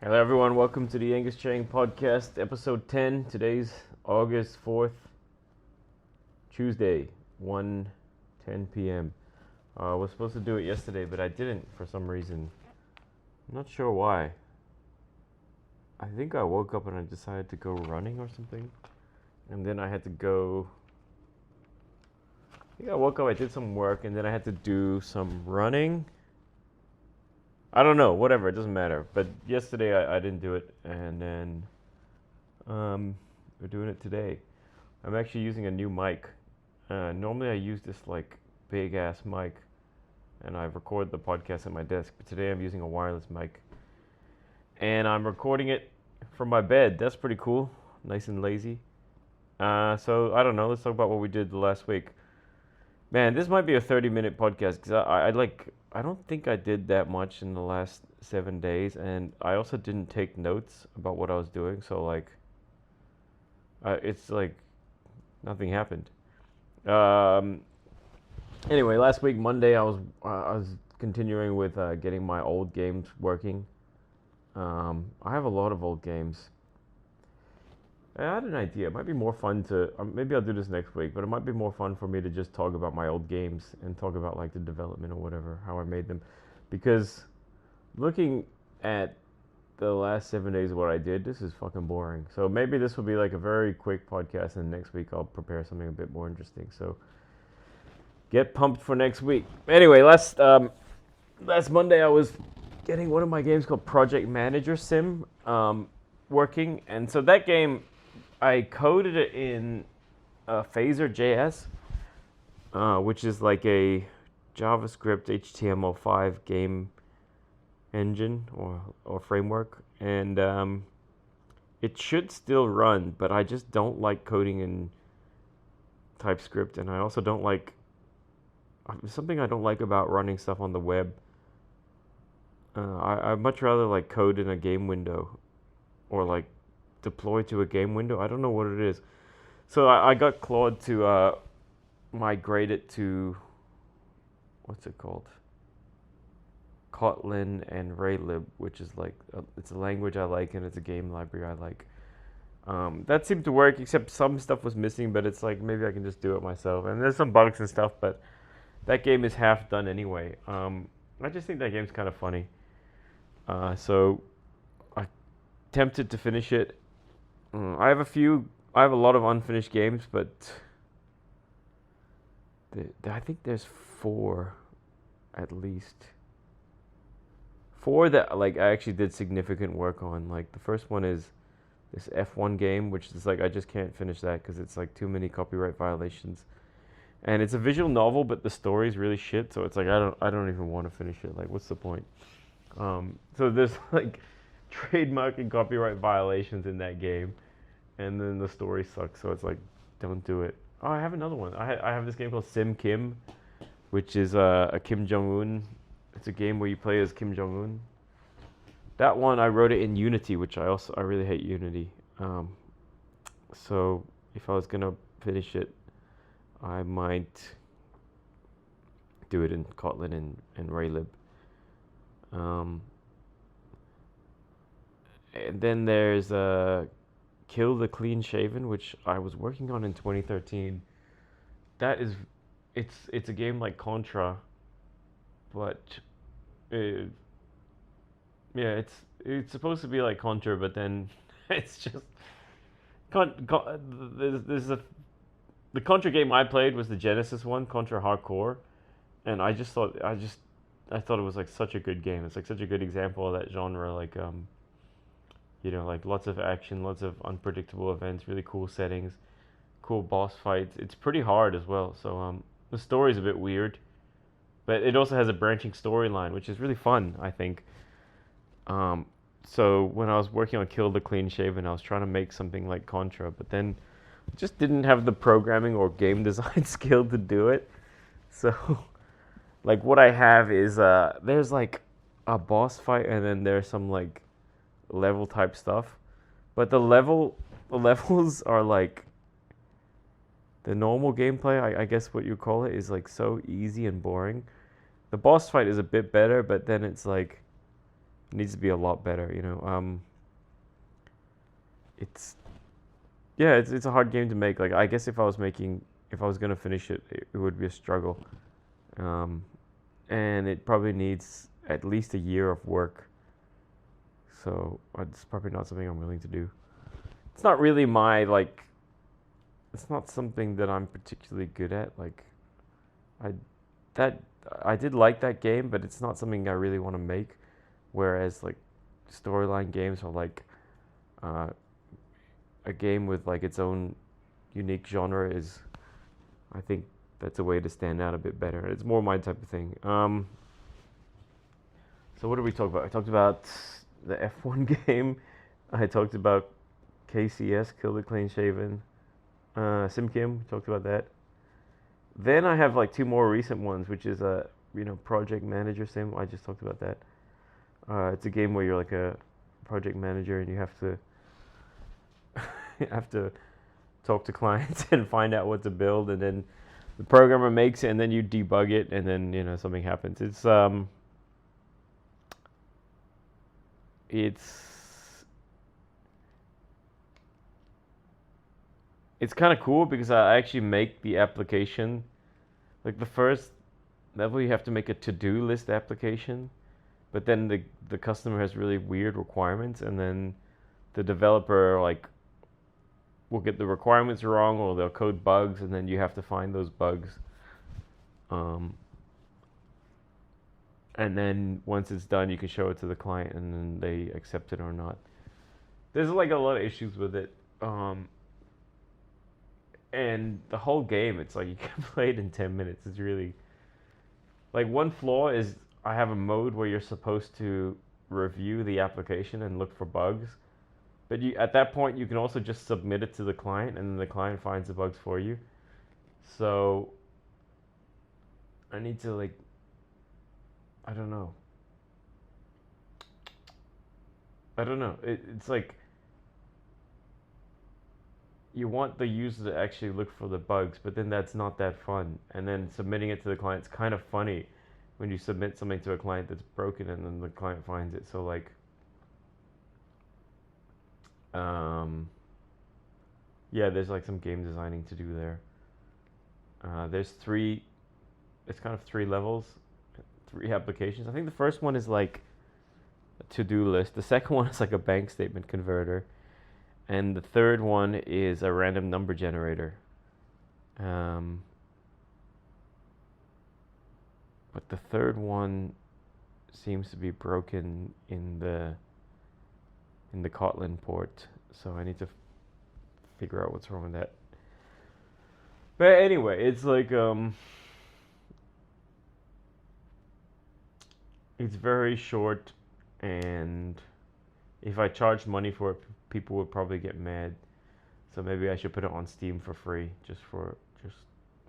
Hello, everyone. Welcome to the Angus Chang Podcast, episode 10. Today's August 4th, Tuesday, 1:10 p.m. I was supposed to do it yesterday, but I didn't for some reason. I'm not sure why. I think I woke up and I decided to go running or something. And then I had to go. I think I woke up, I did some work, and then I had to do some running. I don't know, whatever, it doesn't matter. But yesterday I didn't do it, and then we're doing it today. I'm actually using a new mic. Normally I use this like big ass mic, and I record the podcast at my desk. But today I'm using a wireless mic, and I'm recording it from my bed. That's pretty cool, nice and lazy. So I don't know. Let's talk about what we did the last week. Man, this might be a 30-minute podcast because I don't think I did that much in the last 7 days, and I also didn't take notes about what I was doing. So like, it's like nothing happened. Um, anyway, last week Monday I was continuing with getting my old games working. I have a lot of old games. I had an idea. It might be more fun to maybe I'll do this next week, but it might be more fun for me to just talk about my old games and talk about like the development or whatever, how I made them, because looking at the last 7 days of what I did, this is fucking boring. So maybe this will be like a very quick podcast, and next week I'll prepare something a bit more interesting. So get pumped for next week. Anyway, last Monday I was getting one of my games called Project Manager Sim working, and so that game I coded it in Phaser JS, which is like a JavaScript HTML5 game engine or framework, and it should still run, but I just don't like coding in TypeScript, and I also don't like something I don't like about running stuff on the web. I'd much rather like code in a game window or like deploy to a game window. I don't know what it is. So I got Claude to migrate it to what's it called? Kotlin and Raylib, which is like it's a language I like and it's a game library I like. That seemed to work, except some stuff was missing. But it's like maybe I can just do it myself. And there's some bugs and stuff, but that game is half done anyway. I just think that game's kind of funny. So I tempted to finish it. I have a few. I have a lot of unfinished games, but I think there's four, at least. Four that like I actually did significant work on. Like the first one is this F1 game, which is like I just can't finish that because it's like too many copyright violations. And it's a visual novel, but the story's really shit. So it's like I don't even want to finish it. Like, what's the point? So there's like trademark and copyright violations in that game, and then the story sucks. So it's like, don't do it. Oh, I have another one. I have this game called Sim Kim, which is a Kim Jong Un. It's a game where you play as Kim Jong Un. That one I wrote it in Unity, which I really hate Unity. So if I was gonna finish it, I might do it in Kotlin and Raylib. Um, and then there's Kill the Clean Shaven, which I was working on in 2013. That is, it's a game like Contra, but uh, yeah, it's supposed to be like Contra, but then it's just there's a the Contra game I played was the Genesis one, Contra Hardcore, and I thought it was like such a good game. It's like such a good example of that genre, like like lots of action, lots of unpredictable events, really cool settings, cool boss fights. It's pretty hard as well. So the story's a bit weird, but it also has a branching storyline, which is really fun, I think. Um, so when I was working on Kill the Clean Shaven, I was trying to make something like Contra, but then just didn't have the programming or game design skill to do it. So like what I have is there's like a boss fight, and then there's some like level type stuff. But the levels are like the normal gameplay, I guess what you call it, is like so easy and boring. The boss fight is a bit better, but then it's like It needs to be a lot better, it's yeah, it's a hard game to make. Like I guess if I was gonna finish it, it would be a struggle. Um, and it probably needs at least a year of work. So it's probably not something I'm willing to do. It's not really my like. It's not something that I'm particularly good at. Like, I that I did like that game, but it's not something I really want to make. Whereas like storyline games are like uh, a game with like its own unique genre is, I think that's a way to stand out a bit better. It's more my type of thing. So what did we talk about? I talked about the F1 game. I talked about KCS, Kill the Clean Shaven. SimKim, talked about that. Then I have like two more recent ones, which is Project Manager Sim. I just talked about that. It's a game where you're like a project manager and you have to you have to talk to clients and find out what to build, and then the programmer makes it, and then you debug it, and then something happens. It's it's kind of cool because I actually make the application. Like the first level, you have to make a to-do list application, but then the customer has really weird requirements, and then the developer like will get the requirements wrong, or they'll code bugs, and then you have to find those bugs. Um, and then once it's done, you can show it to the client, and then they accept it or not. There's like a lot of issues with it. And the whole game, it's like you can play it in 10 minutes. It's really like one flaw is I have a mode where you're supposed to review the application and look for bugs, but you at that point you can also just submit it to the client, and then the client finds the bugs for you. So I need to like, I don't know. I don't know. It's like you want the user to actually look for the bugs, but then that's not that fun. And then submitting it to the client's kind of funny when you submit something to a client that's broken and then the client finds it. So like, um, yeah, there's like some game designing to do there. There's three. It's kind of three levels, three applications. I think the first one is like a to-do list. The second one is like a bank statement converter, and the third one is a random number generator. Um, but the third one seems to be broken in the Kotlin port, so I need to figure out what's wrong with that. But anyway, it's like it's very short, and if I charge money for it, people would probably get mad. So maybe I should put it on Steam for free, just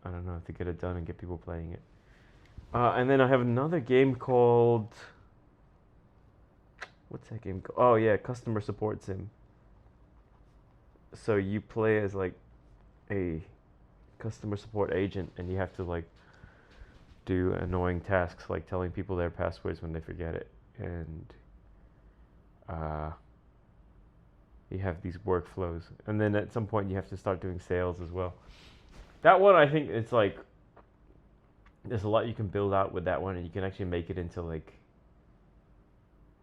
I don't know, to get it done and get people playing it. And then I have another game called, what's that game called? Oh yeah, Customer Support Sim. So you play as like a customer support agent, and you have to like do annoying tasks like telling people their passwords when they forget it, and uh, you have these workflows, and then at some point you have to start doing sales as well. That one, I think it's like there's a lot you can build out with that one, and you can actually make it into like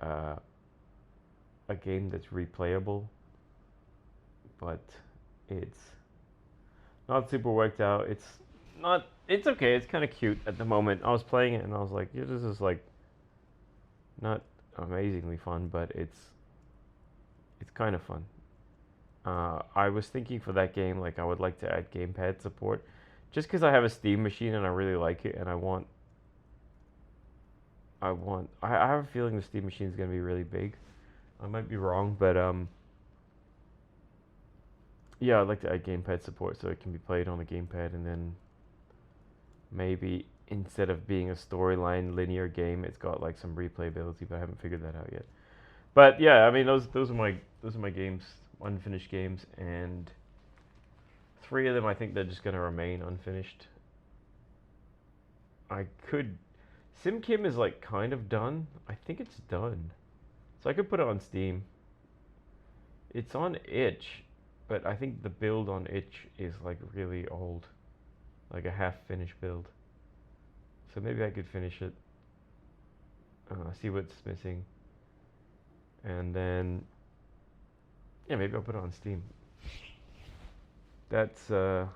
uh, a game that's replayable, but it's not super worked out. It's not. It's okay. It's kind of cute at the moment. I was playing it and I was like, yeah, this is like not amazingly fun, but it's kind of fun. I was thinking for that game, like I would like to add gamepad support, just because I have a Steam machine and I really like it, and I have a feeling the Steam machine is gonna be really big. I might be wrong, but yeah, I'd like to add gamepad support so it can be played on the gamepad, and then maybe instead of being a storyline linear game, it's got like some replayability, but I haven't figured that out yet. But yeah, I mean those are my games, unfinished games, and three of them I think they're just gonna remain unfinished. I could SimKim is like kind of done. I think it's done. So I could put it on Steam. It's on itch, but I think the build on itch is like really old, like a half finished build. So maybe I could finish it, see what's missing, and then yeah, maybe I'll put it on Steam. That's yeah,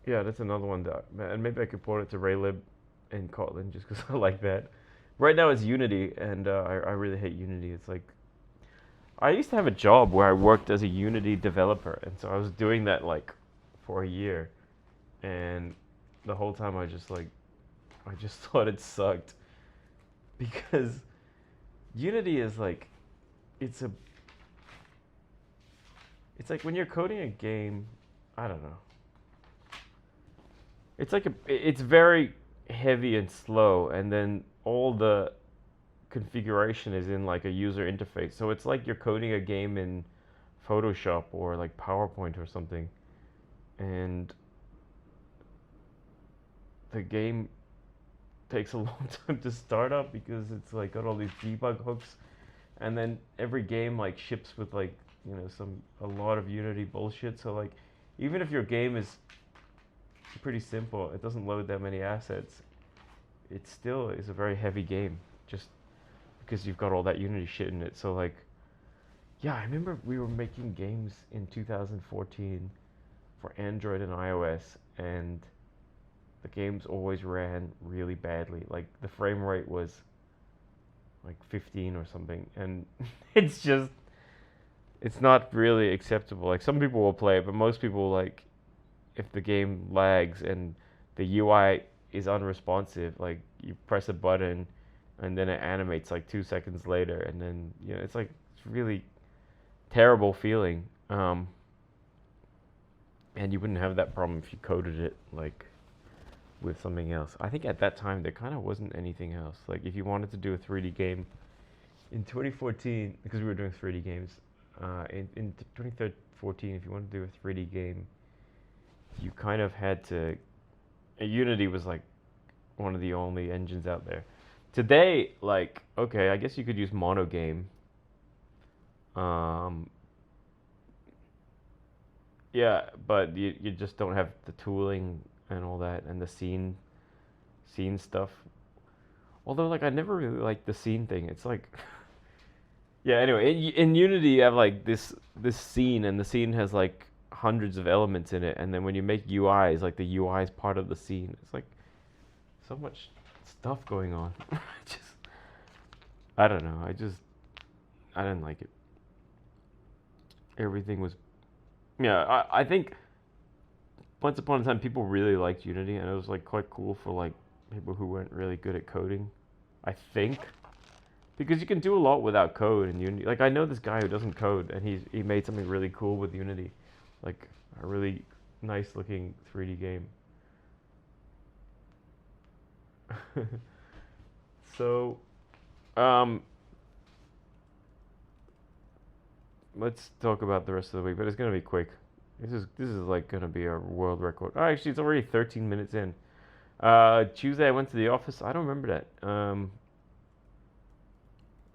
that's another one that, and maybe I could port it to Raylib and Kotlin just because I like that. Right now it's Unity, and I really hate Unity. It's like I used to have a job where I worked as a Unity developer, and so I was doing that like for a year, and the whole time I just thought it sucked because Unity is like it's a it's like when you're coding a game, I don't know. It's very heavy and slow, and then all the configuration is in like a user interface. So it's like you're coding a game in Photoshop or like PowerPoint or something, and the game takes a long time to start up because it's like got all these debug hooks, and then every game like ships with like a lot of Unity bullshit. So like even if your game is pretty simple, it doesn't load that many assets. It still is a very heavy game, just because you've got all that Unity shit in it. So like, yeah, I remember we were making games in 2014 for Android and iOS, and the games always ran really badly. Like the frame rate was like 15 or something, and it's just it's not really acceptable. Like some people will play it, but most people like if the game lags and the UI is unresponsive, like you press a button and then it animates like 2 seconds later, and then it's like it's really terrible feeling. And you wouldn't have that problem if you coded it like with something else. I think at that time there kind of wasn't anything else. Like if you wanted to do a 3D game in 2014, because we were doing 3D games, in 2014, if you wanted to do a 3D game, you kind of had to. Unity was like one of the only engines out there. Today, like, okay, I guess you could use Monogame. Um, yeah, but you just don't have the tooling and all that and the scene stuff. Although, like, I never really liked the scene thing. It's like, yeah. Anyway, in Unity, you have like this scene, and the scene has like hundreds of elements in it, and then when you make UIs, like the UI is part of the scene. It's like so much stuff going on. just I don't know. I didn't like it. Everything was yeah. I think once upon a time people really liked Unity, and it was like quite cool for like people who weren't really good at coding. I think because you can do a lot without code in Unity. Like I know this guy who doesn't code, and he made something really cool with Unity, like a really nice looking 3D game. So, um, let's talk about the rest of the week, but it's gonna be quick. This is like gonna be a world record. Oh, actually, it's already 13 minutes in. Tuesday I went to the office. I don't remember that.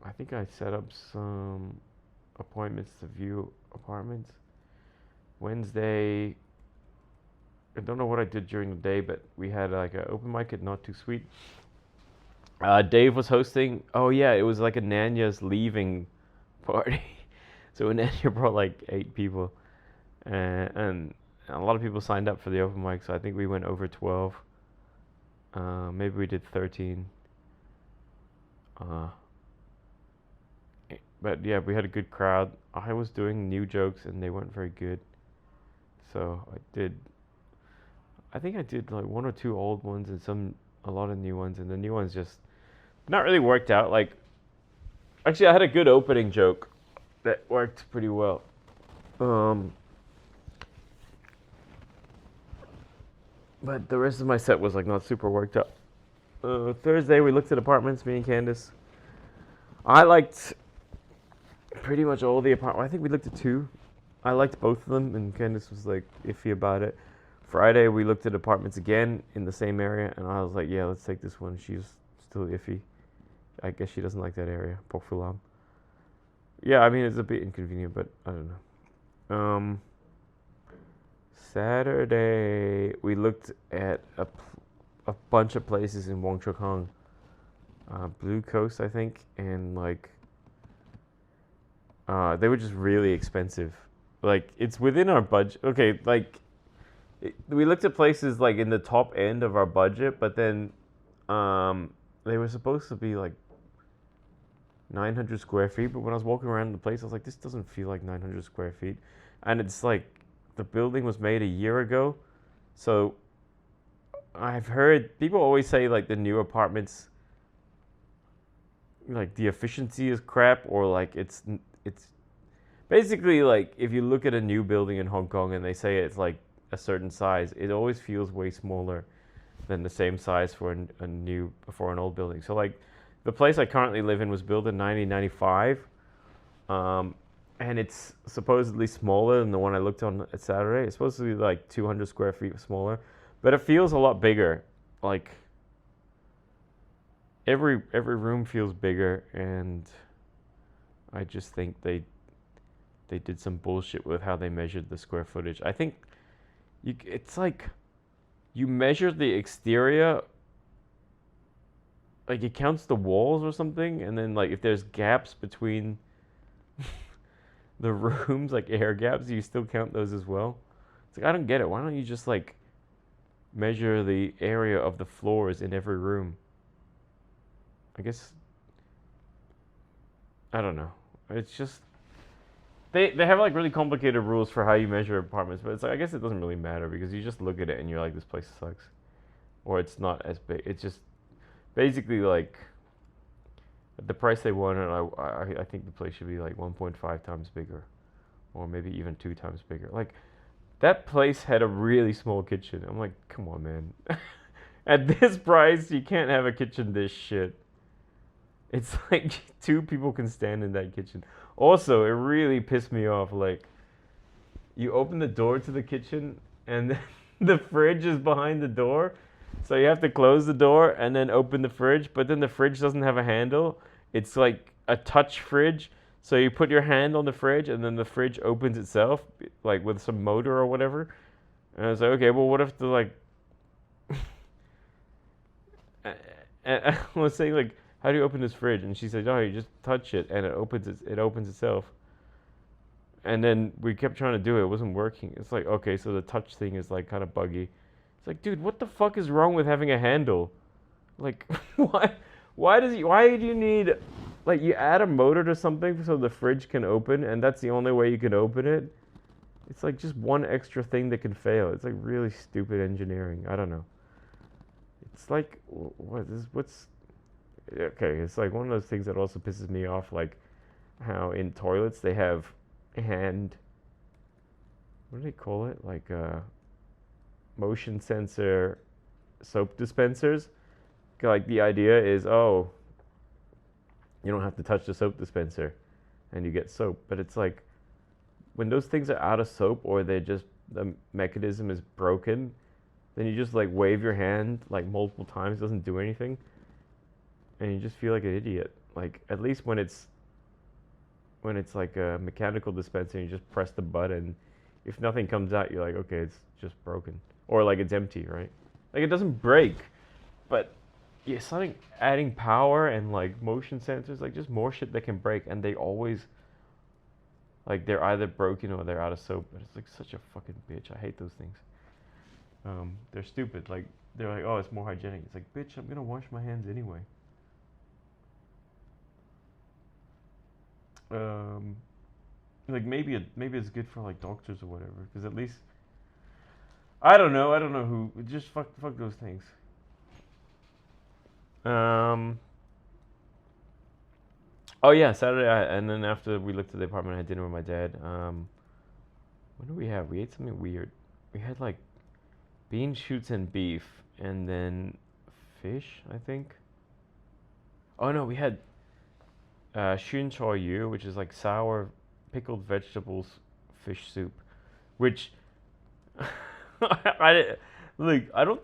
I think I set up some appointments to view apartments. Wednesday, I don't know what I did during the day, but we had like an open mic at Not Too Sweet. Dave was hosting. Oh yeah, it was like a Nanya's leaving party. So Nanya brought like 8 people, and a lot of people signed up for the open mic. So I think we went over 12. Maybe we did 13. Uh, but yeah, we had a good crowd. I was doing new jokes and they weren't very good. So I think I did like 1 or 2 old ones and a lot of new ones, and the new ones just not really worked out. Like, actually, I had a good opening joke that worked pretty well. But the rest of my set was like not super worked up. Thursday we looked at apartments, me and Candace. I liked pretty much all the apartments. I think we looked at 2. I liked both of them, and Candace was like iffy about it. Friday we looked at apartments again in the same area, and I was like, yeah, let's take this one. She was still iffy. I guess she doesn't like that area, Pok Fulam. Yeah, I mean it's a bit inconvenient, but I don't know. Saturday we looked at a bunch of places in Wong Chuk Hong, Blue Coast, I think, and like they were just really expensive. Like it's within our budget. Okay, like we looked at places like in the top end of our budget, but then they were supposed to be like 900 square feet. But when I was walking around the place, I was like, this doesn't feel like 900 square feet, and it's like the building was made a year ago, so I've heard people always say like the new apartments, like the efficiency is crap, or like it's basically like if you look at a new building in Hong Kong and they say it's like a certain size, it always feels way smaller than the same size for an old building. So like the place I currently live in was built in 1995, and it's supposedly smaller than the one I looked on at Saturday. It's supposed to be like 200 square feet smaller, but it feels a lot bigger. Like every room feels bigger, and I just think they did some bullshit with how they measured the square footage. I think it's like you measure the exterior, like it counts the walls or something, and then like if there's gaps between the rooms, like air gaps, you still count those as well. It's like I don't get it. Why don't you just like measure the area of the floors in every room? I guess I don't know. It's just they have like really complicated rules for how you measure apartments, but it's like I guess it doesn't really matter because you just look at it and you're like this place sucks, or it's not as big. It's just basically like at the price they wanted. I think the place should be like 1.5 times bigger, or maybe even 2 times bigger. Like that place had a really small kitchen. I'm like, come on, man. At this price, you can't have a kitchen this shit. It's like 2 people can stand in that kitchen. Also, it really pissed me off. Like, you open the door to the kitchen, and the fridge is behind the door. So you have to close the door and then open the fridge. But then the fridge doesn't have a handle. It's like a touch fridge. So you put your hand on the fridge, and then the fridge opens itself, like with some motor or whatever. And I was like, okay, well, what if the like? And I was saying like, how do you open this fridge? And she said, oh, you just touch it and it opens itself. And then we kept trying to do it. It wasn't working. It's like, okay, so the touch thing is like kind of buggy. It's like, dude, what the fuck is wrong with having a handle? Like, why do you need, like, you add a motor to something so the fridge can open and that's the only way you can open it? It's like just one extra thing that can fail. It's like really stupid engineering. I don't know. It's like, what's okay, it's like one of those things that also pisses me off, like how in toilets they have hand, what do they call it? Like motion sensor soap dispensers. Like the idea is, oh, you don't have to touch the soap dispenser and you get soap. But it's like when those things are out of soap or they're just the mechanism is broken, then you just like wave your hand like multiple times, doesn't do anything. And you just feel like an idiot. Like at least when it's like a mechanical dispenser, and you just press the button. If nothing comes out, you're like, okay, it's just broken, or like it's empty, right? Like it doesn't break, but yeah, something adding power and like motion sensors, like just more shit that can break, and they always like they're either broken or they're out of soap. But it's like such a fucking bitch. I hate those things. They're stupid. Like they're like, oh, it's more hygienic. It's like, bitch, I'm gonna wash my hands anyway. um, like maybe it's good for like doctors or whatever, because at least I don't know who just fuck those things. Um, oh yeah, Saturday, and then after we looked at the apartment, I had dinner with my dad. What did we have? We ate something weird. We had like bean shoots and beef, and then fish, I think. Oh no, we had shun choy yu, which is like sour pickled vegetables fish soup, which I look. I don't.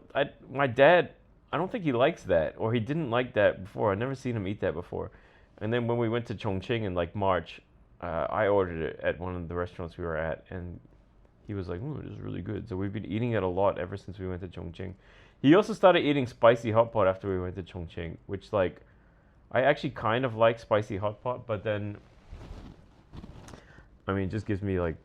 My dad. I don't think he likes that, or he didn't like that before. I've never seen him eat that before. And then when we went to Chongqing in like March, I ordered it at one of the restaurants we were at, and he was like, "Ooh, it is really good." So we've been eating it a lot ever since we went to Chongqing. He also started eating spicy hot pot after we went to Chongqing, which like I actually kind of like spicy hot pot, but then I mean, it just gives me like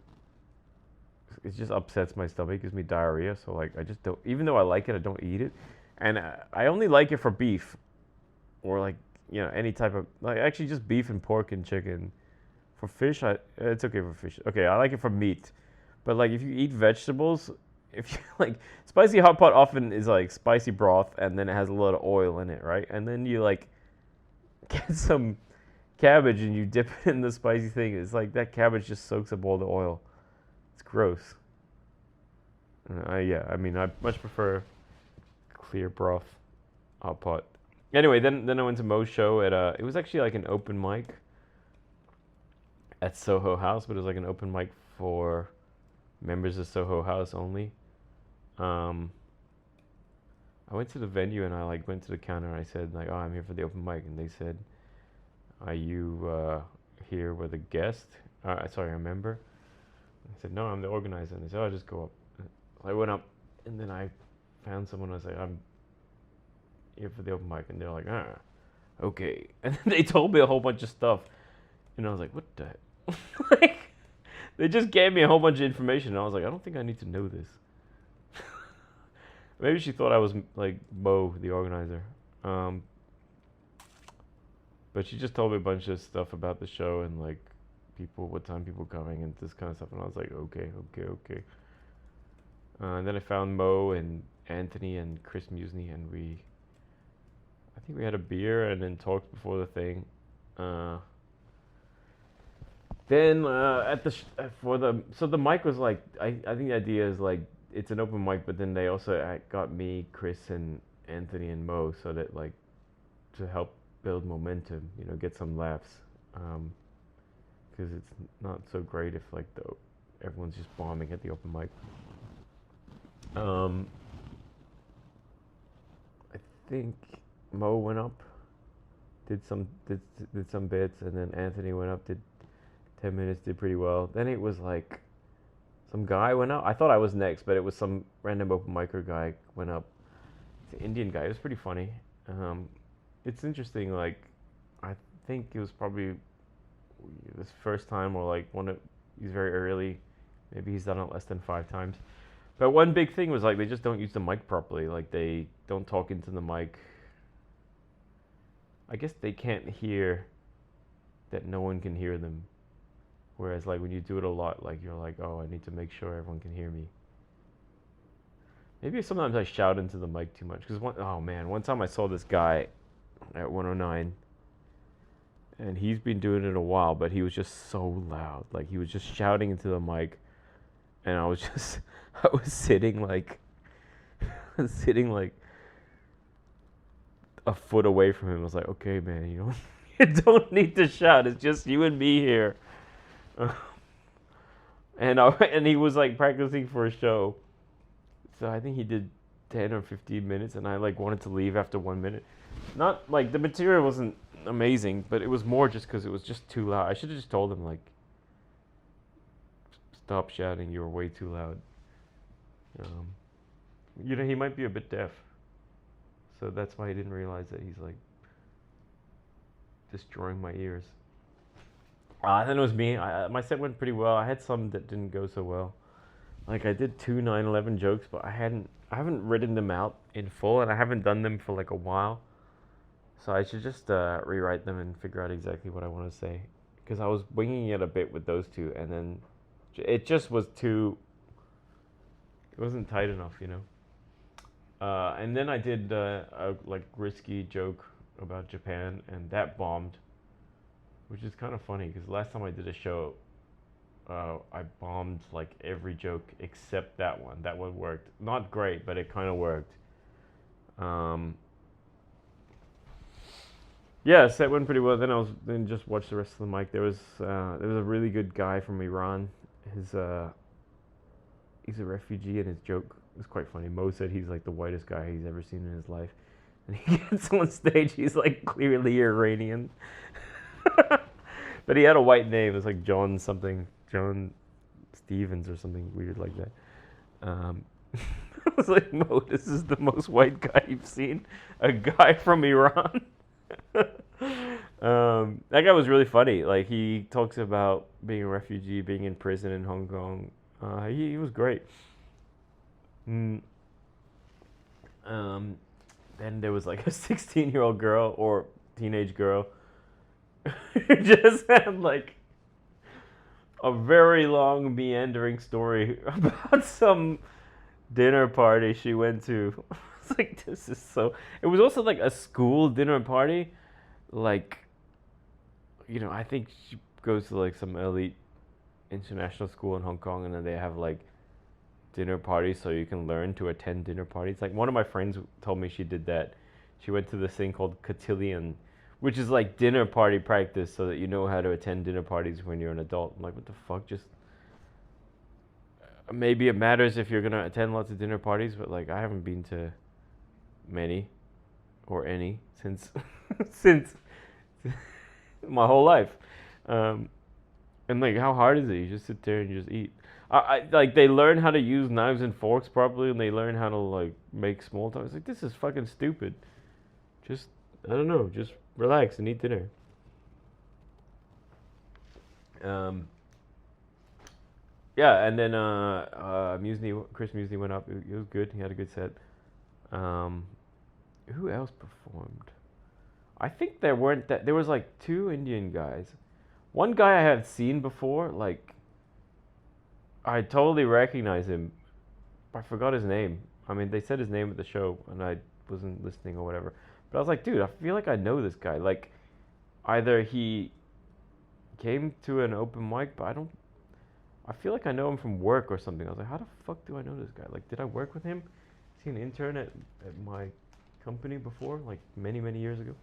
it just upsets my stomach, it gives me diarrhea. So like I just don't. Even though I like it, I don't eat it, and I only like it for beef or like any type of like actually just beef and pork and chicken. For fish, it's okay for fish. Okay, I like it for meat, but like if you eat vegetables, if you like spicy hot pot often is like spicy broth and then it has a lot of oil in it, right? And then you like get some cabbage and you dip it in the spicy thing. It's like that cabbage just soaks up all the oil. It's gross. Yeah, I mean I much prefer clear broth hot pot. Anyway, then I went to Mo's show at it was actually like an open mic at Soho House, but it was like an open mic for members of Soho House only. Um, I went to the venue and I like went to the counter and I said like, "Oh, I'm here for the open mic," and they said, "Are you here with a guest? Sorry, a member?" I said, "No, I'm the organizer." And they said, "Oh, just go up." So I went up and then I found someone. I was like, "I'm here for the open mic," and they're like, "Okay." And then they told me a whole bunch of stuff, and I was like, "What the heck?" Like, they just gave me a whole bunch of information, and I was like, I don't think I need to know this. Maybe she thought I was like Mo, the organizer. Um, but she just told me a bunch of stuff about the show and like what time people coming and this kind of stuff, and I was like, okay. And then I found Mo and Anthony and Chris Musney, and I think we had a beer and then talked before the thing. Uh, Then at the for the so the mic was like I think the idea is like it's an open mic, but then they also got me, Chris, and Anthony and Mo, so that like to help build momentum, get some laughs, because it's not so great if like everyone's just bombing at the open mic. Um, I think Mo went up, did some bits, and then Anthony went up, did 10 minutes, did pretty well. Then it was like some guy went up. I thought I was next, but it was some random open micer guy went up. It's an Indian guy. It was pretty funny. It's interesting. Like, I think it was probably this first time or like he's very early. Maybe he's done it less than 5 times. But one big thing was like they just don't use the mic properly. Like they don't talk into the mic. I guess they can't hear that no one can hear them. Whereas like when you do it a lot, like you're like, oh, I need to make sure everyone can hear me. Maybe sometimes I shout into the mic too much. Because one time I saw this guy at 109, and he's been doing it a while, but he was just so loud. Like he was just shouting into the mic, and I was sitting like, sitting like a foot away from him. I was like, okay, man, you don't need to shout. It's just you and me here. And he was like practicing for a show, so I think he did 10 or 15 minutes, and I like wanted to leave after 1 minute. Not like the material wasn't amazing, but it was more just because it was just too loud. I should have just told him like, stop shouting, you're way too loud. He might be a bit deaf, so that's why he didn't realize that he's like destroying my ears. Then it was me. My set went pretty well. I had some that didn't go so well. Like I did 2 9/11 jokes, but I haven't written them out in full, and I haven't done them for like a while. So I should just rewrite them and figure out exactly what I want to say. Because I was winging it a bit with those two, and then it just was too. It wasn't tight enough. And then I did a like risky joke about Japan, and that bombed. Which is kind of funny because last time I did a show, I bombed like every joke except that one. That one worked. Not great, but it kind of worked. Yeah, set went pretty well. Then just watched the rest of the mic. There was a really good guy from Iran. He's a refugee, and his joke was quite funny. Mo said he's like the whitest guy he's ever seen in his life. And he gets on stage, he's like clearly Iranian. But he had a white name. It's like John something, John Stevens or something weird like that. I was like, Mo, this is the most white guy you've seen. A guy from Iran. That guy was really funny. Like he talks about being a refugee, being in prison in Hong Kong. He was great. Mm, um, then there was like a 16-year-old girl or teenage girl who just had like a very long meandering story about some dinner party she went to. It's like this is so. It was also like a school dinner party. Like, I think she goes to like some elite international school in Hong Kong, and then they have like dinner parties so you can learn to attend dinner parties. Like one of my friends told me she did that. She went to this thing called cotillion, which is like dinner party practice so that you know how to attend dinner parties when you're an adult. I'm like, what the fuck? Just maybe it matters if you're gonna attend lots of dinner parties, but like I haven't been to many or any since since my whole life. Um, and like, how hard is it? You just sit there and you just eat. Like they learn how to use knives and forks properly, and they learn how to like make small talk. It's like this is fucking stupid. Just I don't know. Just relax and eat dinner. Um, yeah, and then Chris Musney went up. It was good. He had a good set. Um, who else performed? I think there weren't that. There was like two Indian guys. One guy I had seen before. Like I totally recognize him. I forgot his name. I mean, they said his name at the show, and I wasn't listening or whatever. But I was like, dude, I feel like I know this guy. Like either he came to an open mic, but I don't. I feel like I know him from work or something. I was like, how the fuck do I know this guy? Like, did I work with him? Is he an intern at my company before, like many years ago?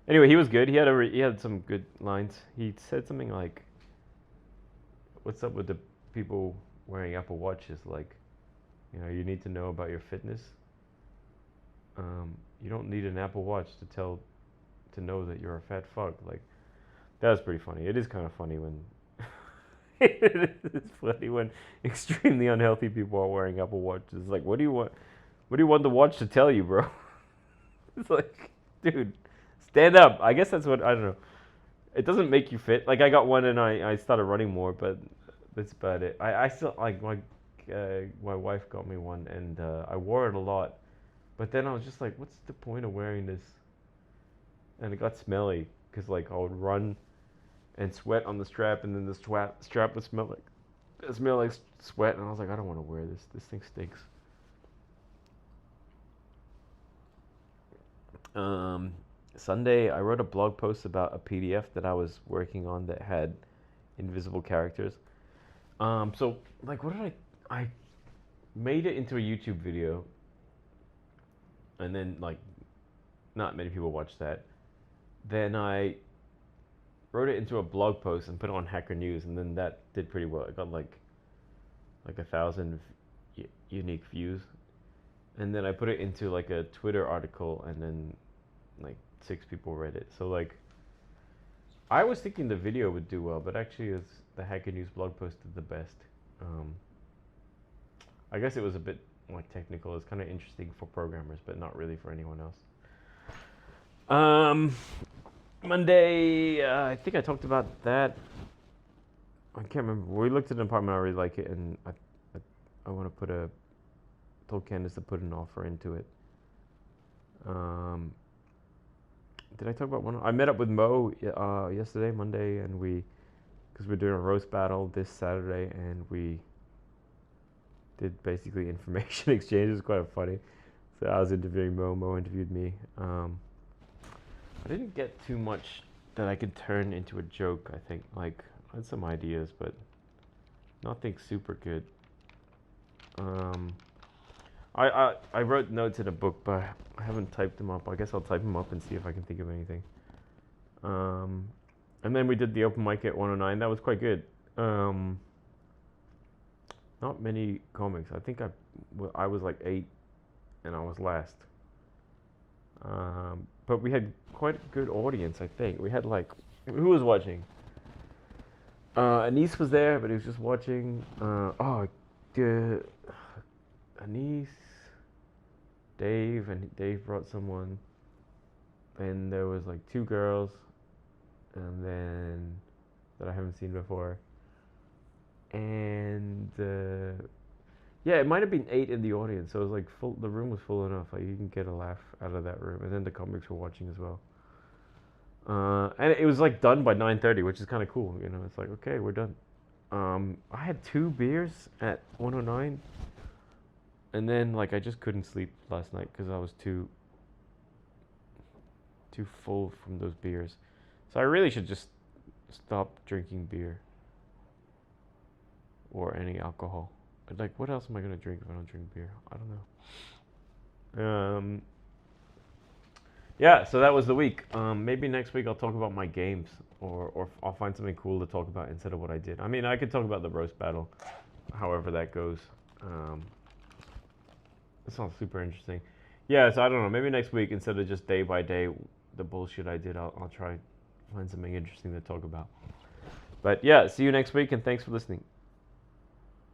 Anyway, he was good. He had some good lines. He said something like, "What's up with the people wearing Apple Watches? Like, you need to know about your fitness. You don't need an Apple Watch to know that you're a fat fuck." Like, that was pretty funny. It is kind of funny when it's funny when extremely unhealthy people are wearing Apple Watches. Like, what do you want? What do you want the watch to tell you, bro? It's like, dude, stand up. I guess that's what I don't know. It doesn't make you fit. Like I got one and I started running more, but that's about it. I still like my wife got me one and I wore it a lot, but then I was just like, what's the point of wearing this? And it got smelly because like I would run and sweat on the strap, and then the strap would smell like sweat, and I was like, I don't want to wear this. This thing stinks. Um, Sunday, I wrote a blog post about a PDF that I was working on that had invisible characters. So like, what did I made it into a YouTube video, and then like, not many people watched that. Then I wrote it into a blog post and put it on Hacker News, and then that did pretty well. It got like 1,000 unique views, and then I put it into like a Twitter article, and then like 6 people read it. So like, I was thinking the video would do well, but actually, it's the Hacker News blog post did the best. Um, I guess it was a bit like technical. It's kind of interesting for programmers, but not really for anyone else. Um, Monday, I think I talked about that. I can't remember. We looked at an apartment. I really like it, and I want to told Candace to put an offer into it. Did I talk about one? I met up with Mo yesterday, Monday, and because we're doing a roast battle this Saturday, and we did basically information exchange. It was quite funny. So I was interviewing Mo. Mo interviewed me. I didn't get too much that I could turn into a joke. I think like I had some ideas, but nothing super good. I wrote notes in a book, but I haven't typed them up. I guess I'll type them up and see if I can think of anything. And then we did the open mic at 109. That was quite good. Not many comics. I think I was like 8, and I was last. But we had quite a good audience, I think. We had like, who was watching? Anise was there, but he was just watching. Anise, Dave, and Dave brought someone. Then there was like two girls, and then that I haven't seen before. And yeah, it might have been 8 in the audience, so it was like full. The room was full enough, like you can get a laugh out of that room. And then the comics were watching as well. And it was like done by 9:30, which is kind of cool. You know, it's like okay, we're done. I had 2 beers at 109, and then like I just couldn't sleep last night because I was too full from those beers. So I really should just stop drinking beer or any alcohol. Like, what else am I gonna drink if I don't drink beer? I don't know. Yeah, so that was the week. Maybe next week I'll talk about my games, or I'll find something cool to talk about instead of what I did. I mean, I could talk about the roast battle, however that goes. That sounds super interesting. Yeah, so I don't know. Maybe next week instead of just day by day the bullshit I did, I'll try find something interesting to talk about. But yeah, see you next week, and thanks for listening.